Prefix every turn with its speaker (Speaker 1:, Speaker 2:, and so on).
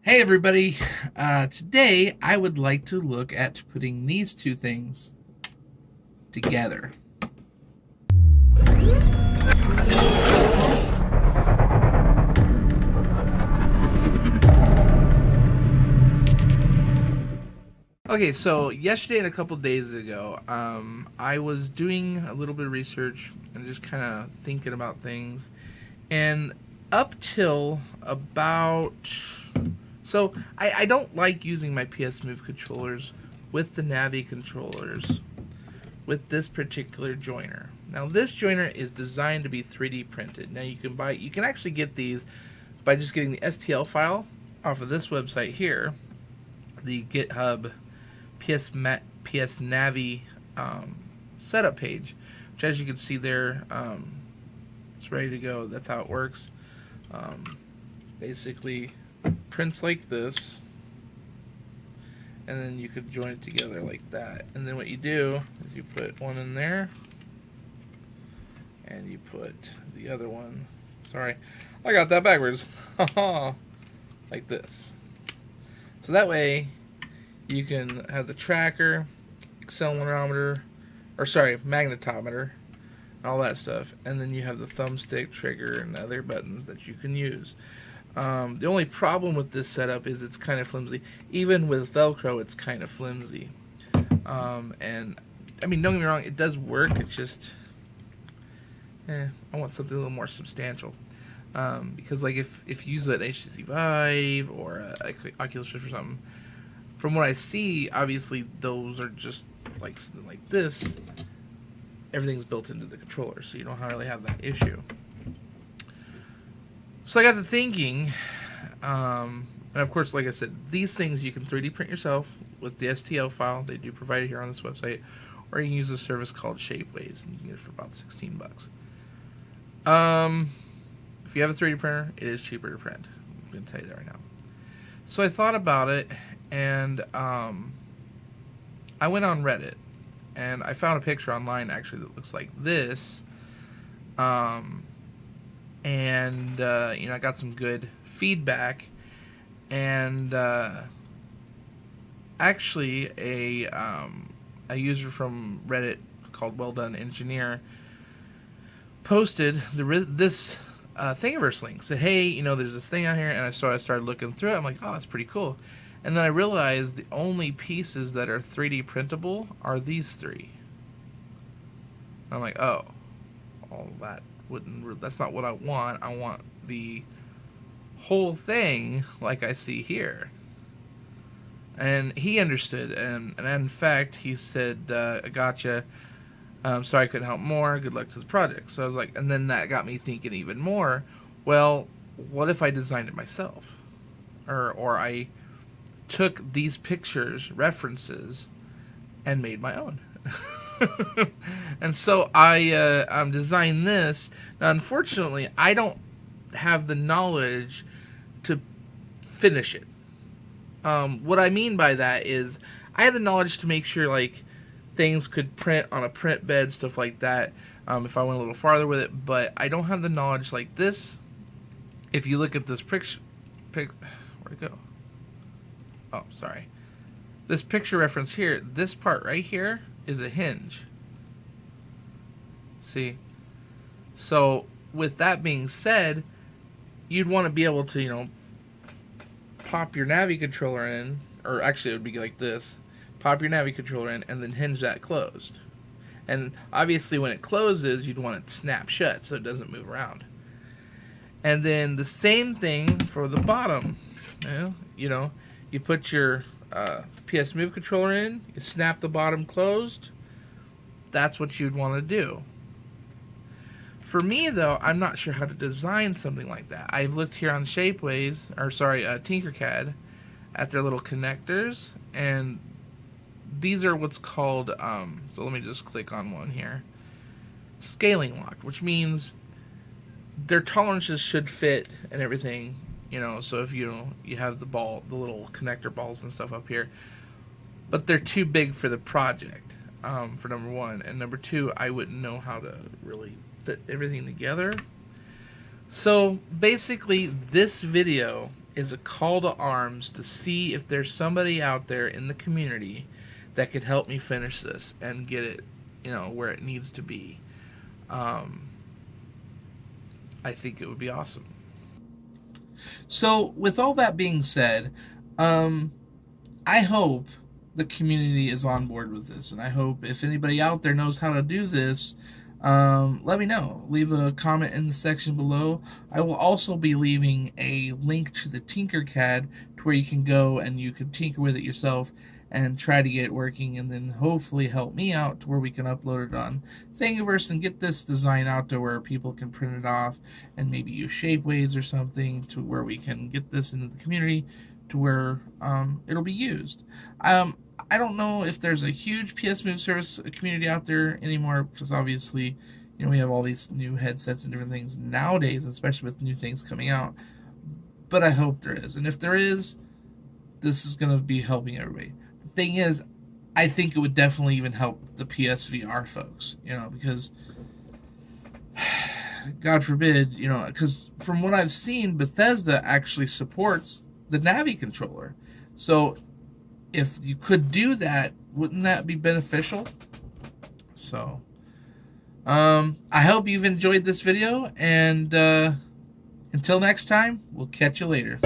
Speaker 1: Hey everybody, today I would like to look at putting these two things together. Okay, so yesterday and a couple days ago, I was doing a little bit of research and just kind of thinking about things. And up till about. I don't like using my PSMove controllers with the Navi controllers with this particular joiner. Now this joiner is designed to be 3D printed. Now you can actually get these by just getting the STL file off of this website here, the GitHub PS Navi setup page, which as you can see there, it's ready to go. That's how it works. Basically prints like this, and then you could join it together like that. And then what you do is you put one in there, and you put the other one. Sorry, I got that backwards. Like this. So that way you can have the tracker, accelerometer, or sorry, magnetometer, and all that stuff. And then you have the thumbstick, trigger, and other buttons that you can use. The only problem with this setup is it's kind of flimsy. Even with Velcro, it's kind of flimsy. And I mean, don't get me wrong, it does work. It's just, I want something a little more substantial. Because like if you use an HTC Vive or a Oculus Rift or something, from what I see, obviously those are just like something like this. Everything's built into the controller, so you don't really have that issue. So I got to thinking, and of course, like I said, these things you can 3D print yourself with the STL file. They do provide it here on this website, or you can use a service called Shapeways, and you can get it for about $16. If you have a 3D printer, it is cheaper to print. I'm going to tell you that right now. So I thought about it, and I went on Reddit, and I found a picture online actually that looks like this. And I got some good feedback, and actually a user from Reddit called Well Done Engineer posted this Thingiverse link. Said, hey, there's this thing out here, and I started looking through it. I'm like, oh, that's pretty cool. And then I realized the only pieces that are 3D printable are these three. I'm like, oh, all that that's not what I want. I want the whole thing like I see here. And he understood, and in fact he said, I gotcha, sorry I couldn't help more, good luck to the project. So I was like, and then that got me thinking even more, well, what if I designed it myself, or I took these pictures references and made my own. And so I designed this. Now, unfortunately, I don't have the knowledge to finish it. What I mean by that is I have the knowledge to make sure like things could print on a print bed, stuff like that, if I went a little farther with it. But I don't have the knowledge like this. If you look at this picture, where'd it go? Oh, sorry. This picture reference here, this part right here is a hinge. See? So, with that being said, you'd want to be able to, pop your Navi controller in, or actually it would be like this. Pop your Navi controller in and then hinge that closed. And obviously when it closes, you'd want it snap shut so it doesn't move around. And then the same thing for the bottom. You put your PSMove controller in, you snap the bottom closed. That's what you'd want to do. For me, though, I'm not sure how to design something like that. I've looked here on Tinkercad, at their little connectors, and these are what's called, so let me just click on one here, scaling locked, which means their tolerances should fit and everything, so if you have the little connector balls and stuff up here, but they're too big for the project, for number one, and number two, I wouldn't know how to really fit everything together. So basically this video is a call to arms to see if there's somebody out there in the community that could help me finish this and get it, where it needs to be. I think it would be awesome. So, with all that being said, I hope the community is on board with this, and I hope if anybody out there knows how to do this, let me know. Leave a comment in the section below. I will also be leaving a link to the Tinkercad to where you can go and you can tinker with it yourself and try to get it working, and then hopefully help me out to where we can upload it on Thingiverse and get this design out to where people can print it off and maybe use Shapeways or something to where we can get this into the community to where it'll be used. I don't know if there's a huge Psmoveservice community out there anymore, because obviously, we have all these new headsets and different things nowadays, especially with new things coming out. But I hope there is. And if there is, this is going to be helping everybody. The thing is, I think it would definitely even help the PSVR folks, because, God forbid, because from what I've seen, Bethesda actually supports the Navi controller. So if you could do that, wouldn't that be beneficial? So, I hope you've enjoyed this video, and until next time, we'll catch you later.